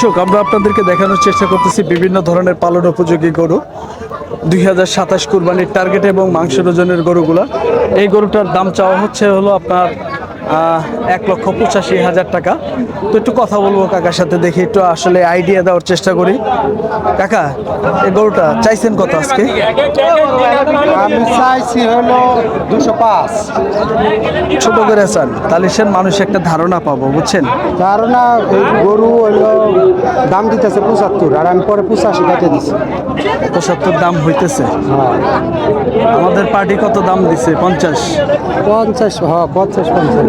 দর্শক, আমরা আপনাদেরকে দেখানোর চেষ্টা করতেছি বিভিন্ন ধরনের পালন উপযোগী গরু 2027 কুরবানির টার্গেট এবং মাংসের ওজনের গরুগুলা। এই গরুটার দাম চাওয়া হচ্ছে হলো আপনার 1,85,000 টাকা। তো একটু কথা বলবো কাকার সাথে, দেখি একটু আসলে আইডিয়া দেওয়ার চেষ্টা করি। কাকা, এই গরুটা চাইছেন কত আজকে? আমি চাইছি হলো 205। ছোট করে চান, তাহলে সে মানুষ একটা ধারণা পাবো, বুঝছেন? কারণ এই গরু হলো দাম দিতেছে 75, আর আমি পরে 85 কাটে দিছি। 75 দাম হইতেছে। আমাদের পার্টি কত দাম দিছে? 50। 50, হ্যাঁ 50 50।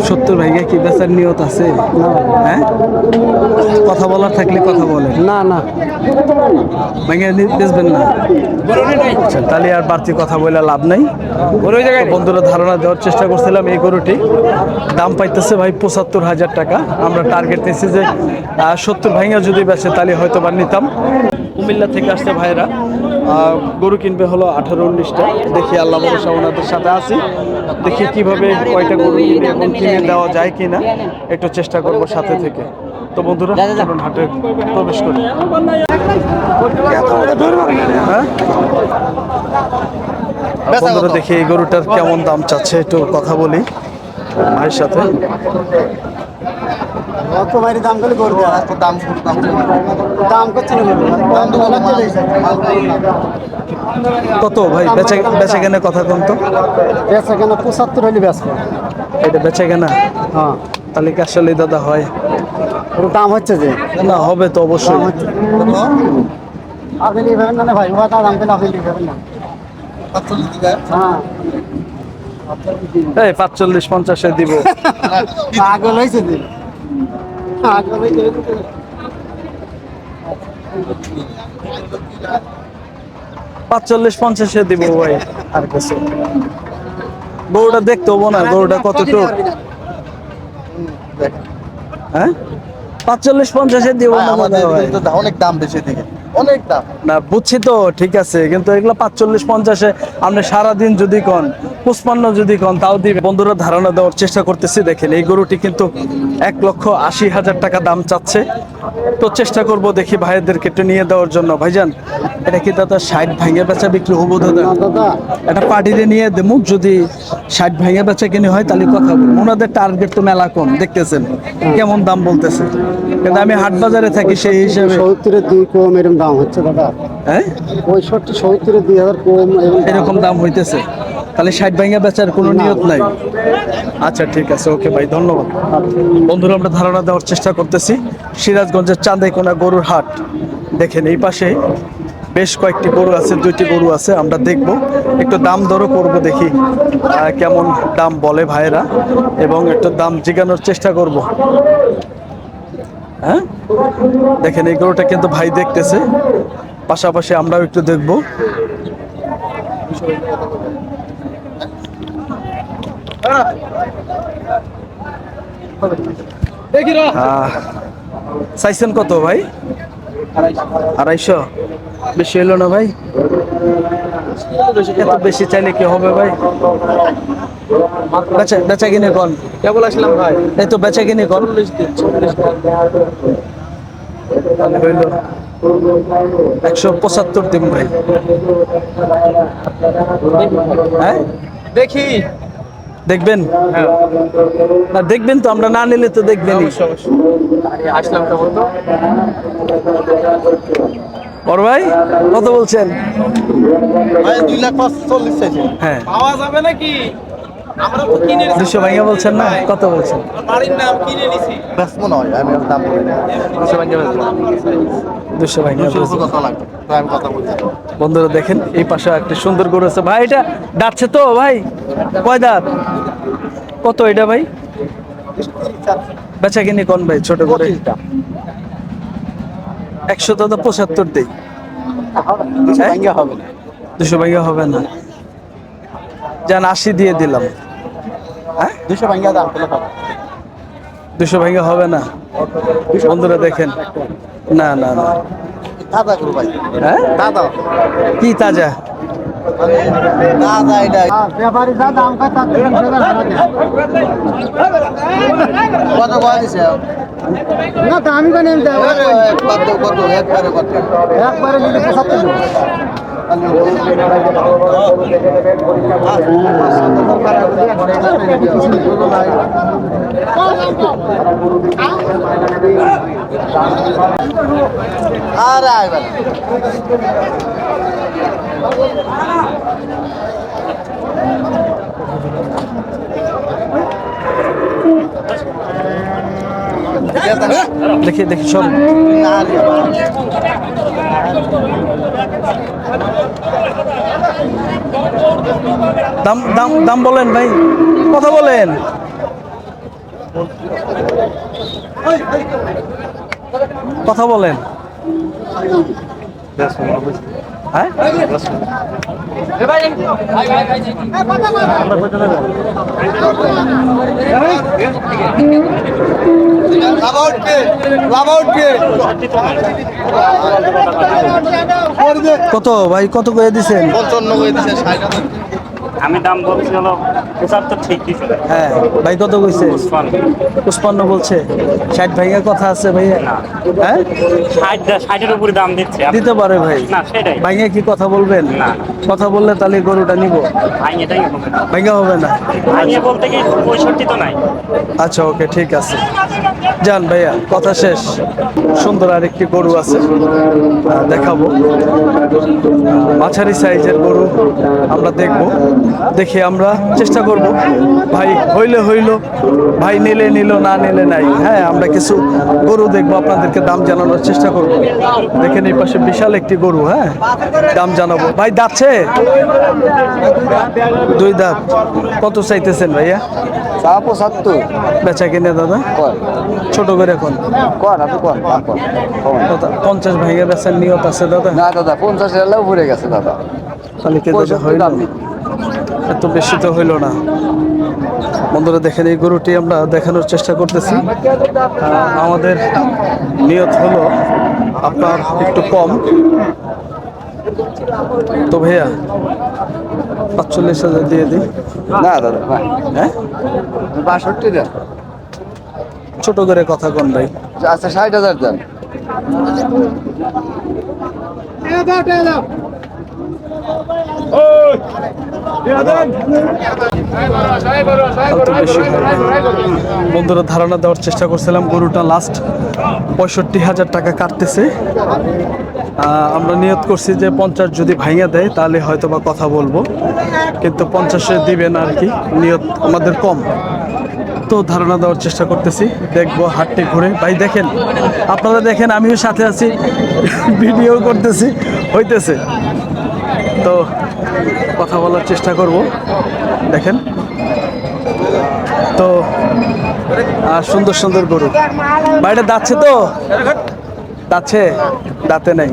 70 ভাইয়া কি বেচার নিয়ত আছে? হ্যাঁ, কথা বলার থাকলে কথা বলে। না না, ভাইয়া বেচবেন না? আচ্ছা, তাহলে আর বাড়তি কথা বলে লাভ নাই। তো বন্ধুরা, ধারণা দেওয়ার চেষ্টা করছিলাম, এই গরুটি দাম পাইতেছে ভাই 75,000 টাকা। আমরা টার্গেট নিয়েছি যে 70 ভাইয়া যদি বেচে তাহলে হয়তো বা নিতাম। কুমিল্লা থেকে আসছে ভাইরা, গরু কিনবে হলো 18-19টা। দেখি আল্লাহ ভরসা ওনাদের সাথে আছি, দেখি কিভাবে কয়টা গরু কিনে এবং কিনে দেওয়া যায় কিনা একটু চেষ্টা করব সাথে থেকে। তো বন্ধুরা, চলুন হাটে প্রবেশ করি। হ্যাঁ বন্ধুরা, দেখি এই গরুটার কেমন দাম চাচ্ছে, একটু কথা বলি ভাইয়ের সাথে। অত ভাই দাম করে গরু দাম দাম করছে না গরু দাম তো কত ভাই বেচা বেচা কেনা কথা কম তো? বেচা কেনা 75 হলে বেচবো। এটা বেচা কেনা? হ্যাঁ, তাহলে কি আসলে দাদা হয়? ওর দাম হচ্ছে যে না, হবে তো অবশ্যই। আপনি লিখবেন না ভাই, ওটা দাম পেলে আপনি লিখবেন না। হ্যাঁ, 45-50-এ দিব। পাগল হয়েছে যে পাগল হয়েছে। 45-50-এ দিব ভাই। আর কিছু গরুটা দেখতে হবো না, গরুটা কতটুক? হ্যাঁ, 45-50-এ দিব না দাদা ভাই। অনেক দাম বেশি দিকে, অনেক দাম। না, বুঝছি তো, ঠিক আছে, কিন্তু এগুলো 45-50-এ আপনি সারাদিন যদি কন 55 যদি কন তাও দিবে। বন্ধুরা, ধারণা দেওয়ার চেষ্টা করতেছি। দেখেন, এই গরুটি কিন্তু 1,80,000 টাকা দাম চাচ্ছে। তো চেষ্টা করব দেখি ভাইদেরকে একটু নিয়ে দেওয়ার জন্য। ভাইজান, এটা কি দাদা 60 ভাঙে বেচা বিক্রি হবো দাদা? দাদা একটা পার্টিতে নিয়ে দেবো, যদি 60 ভাঙে বেচা কিনে হয় তাহলে কথা বলবো। ওনাদের টার্গেট তো মেলা কম, দেখতেছেন কেমন দাম বলতেছে, কিন্তু আমি হাট বাজারে থাকি, সেই হিসাবে 70-এর 2 কম এরকম দাম হচ্ছে দাদা। হ্যাঁ 65-70-এর 2,000 কম এরকম দাম হইতেছে। তাহলে 60 ভাঙা বেচার কোনো নিয়ত নাই? আচ্ছা, ঠিক আছে, ওকে ভাই, ধন্যবাদ। বন্ধুরা, আমরা ধারণা দেওয়ার চেষ্টা করতেছি। সিরাজগঞ্জের চাঁদাইকোনা গরুর হাট। দেখেন, এই পাশে বেশ কয়েকটি গরু আছে, 2টি গরু আছে। আমরা দেখব, একটু দাম দরও করব, দেখি কেমন দাম বলে ভাইয়েরা, এবং একটু দাম জিগানোর চেষ্টা করব। হ্যাঁ, দেখেন, এই গরুটা কিন্তু ভাই দেখতেছে, পাশাপাশি আমরাও একটু দেখব। চাইছেন কত ভাই? 250? বেশি হলো না ভাই? এত বেশি চাইলে কি হবে ভাই? বেচা কিনে কন। কেবল আসলাম ভাই, এই তো বেচা কিনে কন। হইল 175 দিন ভাই। হ্যাঁ, দেখি দেখবেন? না, দেখবেন তো, আমরা না নিলে তো দেখবেনই। আসলাম কেমন তো বড় ভাই, কত বলছেন? ভাই 2,40,000 চাইছে। হ্যাঁ, পাওয়া যাবে নাকি? আমরা তো কিনে নিছি। 200 ভাইয়া বলছেন না? কত বলছেন? বাড়ির নাম কিনে নিছি। ব্যস্ত নয়, আমি আর দাম বলি না। 200 ভাঙে বেচবো। 200 ভাইয়া 200 কত লাগবে তো আমি কথা বলছি। বন্ধুরা, দেখেন, এই পাশে একটি সুন্দর গরু আছে ভাই। এটা দাঁতছে তো ভাই? কয় দাঁত? কত এটা ভাই? বেচা কিনে কোন ভাই ছোট করে? 100 তো 75 দেই। 200 ভাঙে হবে না। 200 ভাইয়া হবে না? যান, 80 দিয়ে দিলাম। হ্যাঁ, 200 ভাঙে দাম পেলে হবে। 200 ভাইয়া হবে না? বন্ধুরা দেখেন, না না না। দাদা করু ভাই, হ্যাঁ, দাদা কি তাজা? না না এটা ব্যাপারী যা দাম কয় তার 30,000 কত কয় দিছে না তা আমি কেন কত কত একবারে কত একবারে নিলে 75 আরে আইবার দেখি দেখি সব দাম দাম দাম বলেন ভাই, কথা বলেন। কথা বলেন। হ্যাঁ কত ভাই, কত করে দিছেন? 55 করে দিছে 60 আমি দাম বলছি হলো 75 ঠিক দিছে। হ্যাঁ ভাই কত কইছে? 55 বলছে। 60 ভাইয়ের কথা আছে ভাইয়া? হ্যাঁ 60 উপরে দাম দিচ্ছে। দিতে পারে ভাই। না সেটাই ভাইয়া কি কথা বলবেন? না। কথা বললে তাহলে গরুটা নিব। ভাঙেটাই হবে না। ভাইয়া হবে না। ভাঙে বলতে কি 65 তো নাই। আচ্ছা ওকে ঠিক আছে, যান ভাইয়া, কথা শেষ। সুন্দর আরেকটি গরু আছে, দেখাবো। মাঝারি সাইজের গরু আমরা দেখব, দেখে আমরা চেষ্টা করব। ভাই হইলে হইল, ভাই নিলে নিল, না নিলে নাই। হ্যাঁ আমরা কিছু গরু দেখবো, আপনাদেরকে দাম জানানোর চেষ্টা করব। দেখেন এই পাশে বিশাল একটি গরু, হ্যাঁ দাম জানাবো। ভাই দাচ্ছে? 2 দাঁত। কত চাইতেছেন ভাইয়া? 75 বেচা কিনে দাদা কয় ছোট করে এখন কোন আপনি কোন দাম কোন দাদা 50 ভাইয়া বেচার নিয়ত আছে দাদা? না দাদা 50,000 লাভ ঘুরে গেছে দাদা তাহলে কি দাদা হইল? এত বেশি তো হইল না। বন্ধুরা দেখেন এই গরুটি আমরা দেখানোর চেষ্টা করতেছি। আমাদের নিয়ত হলো আপনার একটু কম। তো ভাইয়া 45,000 দিয়ে দিই। না দাদা ভাই হ্যাঁ 62 দেন ছোট করে কথা কোন ভাই। আচ্ছা 60,000 দেন ফালতু বেশি হয়। বন্ধুরা ধারণা দেওয়ার চেষ্টা করছিলাম, গরুটা লাস্ট 65,000 টাকা কাটতেছে। আমরা নিয়ত করছি যে 50 যদি ভাঙা দেয় তাহলে হয়তো বা কথা বলবো, কিন্তু 50-এ দিবে না আর কি, নিয়ত আমাদের কম। তো ধারণা দেওয়ার চেষ্টা করতেছি, দেখবো হাটটি ঘুরে। ভাই দেখেন, আপনারা দেখেন, আমিও সাথে আছি, ভিডিও করতেছি, হইতেছে তো কথা বলার চেষ্টা করব। দেখেন তো সুন্দর সুন্দর গরু। বাইরে দাচ্ছে তো, দাচ্ছে, দাঁতে নাই।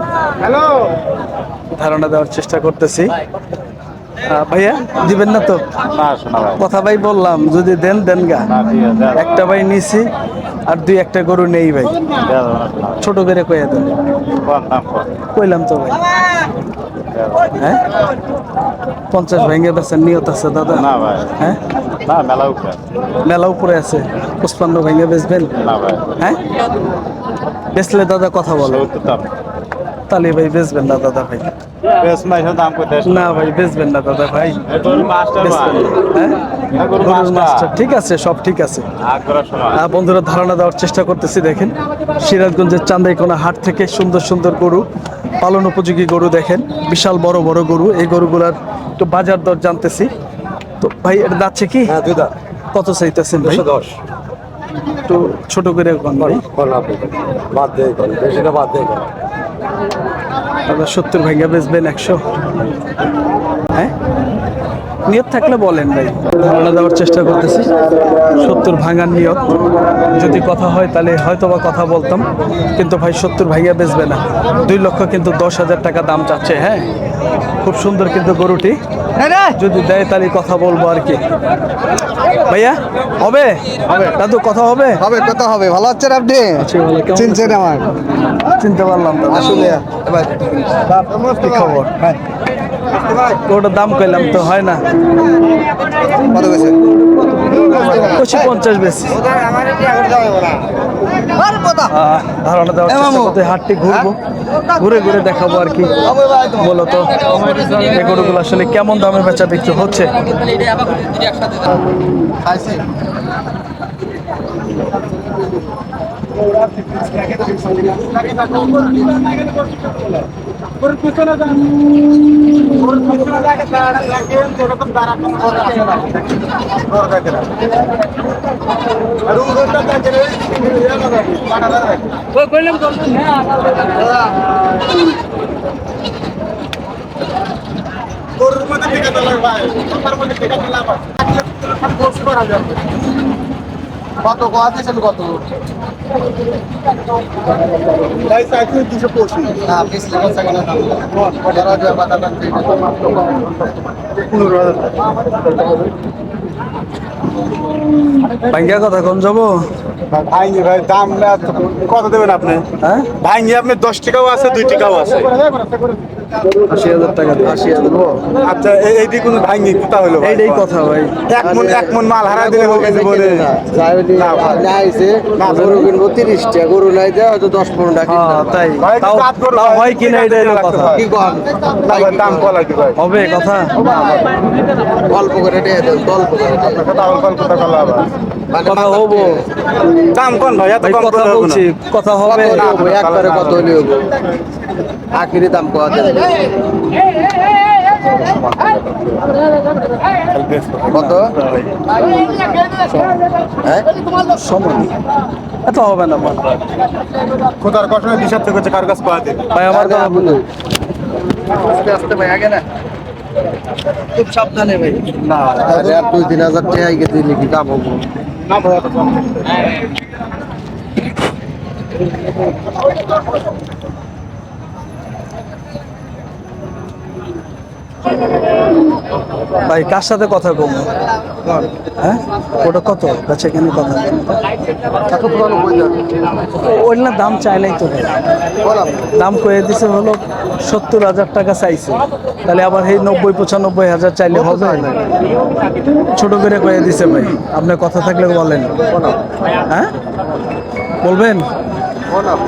ধারণা দেওয়ার চেষ্টা করতেছি। ভাইয়া দিবেন না তো? কথা ভাই বললাম, যদি দেন দেন গা। একটা ভাই নিছি আর 2-1টা গরু নেই ভাই, ছোট করে কইয়া দেন। কইলাম তো ভাই। হ্যাঁ 50 ভেঙে বেচার নিয়ত আছে দাদা? না ভাই, হ্যাঁ না মেলা উপরে। মেলা উপরে আছে। 55 ভেঙে বেচবেন? না ভাই, হ্যাঁ বেচলে দাদা কথা বলো। 70 দাম। তাহলে ভাই বেচবেন না দাদা ভাই? বেশ মাইসের দাম কত? না ভাই বেচবেন না দাদা ভাই, গরুর মাস্টার বেচবেন ভাই। না। হ্যাঁ গরুর গরুর মাস্টার। মাস্টার, ঠিক আছে, সব ঠিক আছে। আগ করার সময়। বন্ধুরা ধারণা দেওয়ার চেষ্টা করতেছি। দেখেন সিরাজগঞ্জের চান্দাইকোনা হাট থেকে সুন্দর সুন্দর গরু, পালন উপযোগী গরু দেখেন, বিশাল বড় বড় গরু। এই গরুগুলার একটু বাজার দর জানতেছি। তো ভাই এটা যাচ্ছে কি? হ্যাঁ 2 দাম কত চাইতেছেন ভাই? 110 একটু ছোট করে কোন ভাই? কোন আপনি বাদ দেই কোন বেশিটা বাদ দেই কোন আপনার 70 ভাইয়া বেচবেন 100? হ্যাঁ নিয়ত থাকলে বলেন ভাই, ধারণা দেওয়ার চেষ্টা করতেছি। 70 ভাঙার নিয়ত, যদি কথা হয় তাহলে হয়তো বা কথা বলতাম, কিন্তু ভাই 70 ভাইয়া বেচবে না। 2 লক্ষ কিন্তু 10,000 টাকা দাম চাচ্ছে। হ্যাঁ খুব সুন্দর কিন্তু গরুটি, যদি দেয় তাহলে কথা বলবো আর কি। ভাইয়া হবে? দাদু কথা হবে? হবে কত হবে? ভালো আছেন আপনি? আচ্ছা, ভালো। কেমন চিনছেন আমার? চিনতে পারলাম দাদা। আসলে কি খবর? ওটার দাম কইলাম তো হয় না। কত গেছে? 50 বেশি। ধারণা দেওয়ার চেষ্টা করতে হাটটি ঘুরবো, ঘুরে ঘুরে দেখাবো আর কি মূলত এই গরুগুলো আসলে কেমন দামে বেচা বিক্রি হচ্ছে। খাইছি। কত কত দিয়েছেন কত? না, 20 টাকা সেকেন্ডে দাম। 11,000 বাটাটা ঠিক আছে। ভাঙ্গিয়া কথা কম যাবো। ভাইঙ্গি ভাই দাম কত দেবেন আপনি? হ্যাঁ, ভাইঙ্গি আপনি 10 টাকাও আছে 2 টাকাও আছে। 80,000 টাকা দিয়ে। 80,000 দেবো। আচ্ছা এইটি কোন ভাইঙ্গি কোথা হলো ভাই? এইটাই কথা ভাই। এক মন মাল হারা দিলে হবে জীবনে। গরু কিনবো 30 টাকা, গরু নাই দেয় হয়তো 10-15 টাকা হ্যাঁ, তাই তাও তাও হয় কিনা এটাই হলো কথা। কি কম? দাম বলা কি ভাই? হবে কথা। অল্প করে দিয়ে দেন, অল্প করে দিয়ে দেন। কথা বলা আবার। মানে কথা হবো দাম কোন ভাই? এত ভাই, কম কথা করে হবে না। বলছি, কথা হবে। কত হইবো? একবারে কত হইলে হইবো? আখিরি দাম কত দেন? কত? হ্যাঁ? সময় এত হবে না ভাই। খোদার কসমে বিশ্বাস করছে কার কাছে পাওয়া দেবে। ভাই আমার কথা বলুন। আস্তে আস্তে ভাই আগে না। খুব সাবধানে ভাই। আরে আর 2-3 হাজার টাকা আগে দিলে কি দাম হবো? না ভাই এত কম। ভাই কার সাথে কথা কম? হ্যাঁ, ওটা কত আচ্ছা, এখানে কথা ওই না দাম চাই নাই তো ভাই। দাম কয়ে দিছে হলো 70,000 টাকা চাইছে, তাহলে আবার এই 90-95,000 চাইলে হবে? ছোট করে কয়ে দিছে ভাই। আপনার কথা থাকলে বলেন। হ্যাঁ, বলবেন। হ্যাঁ।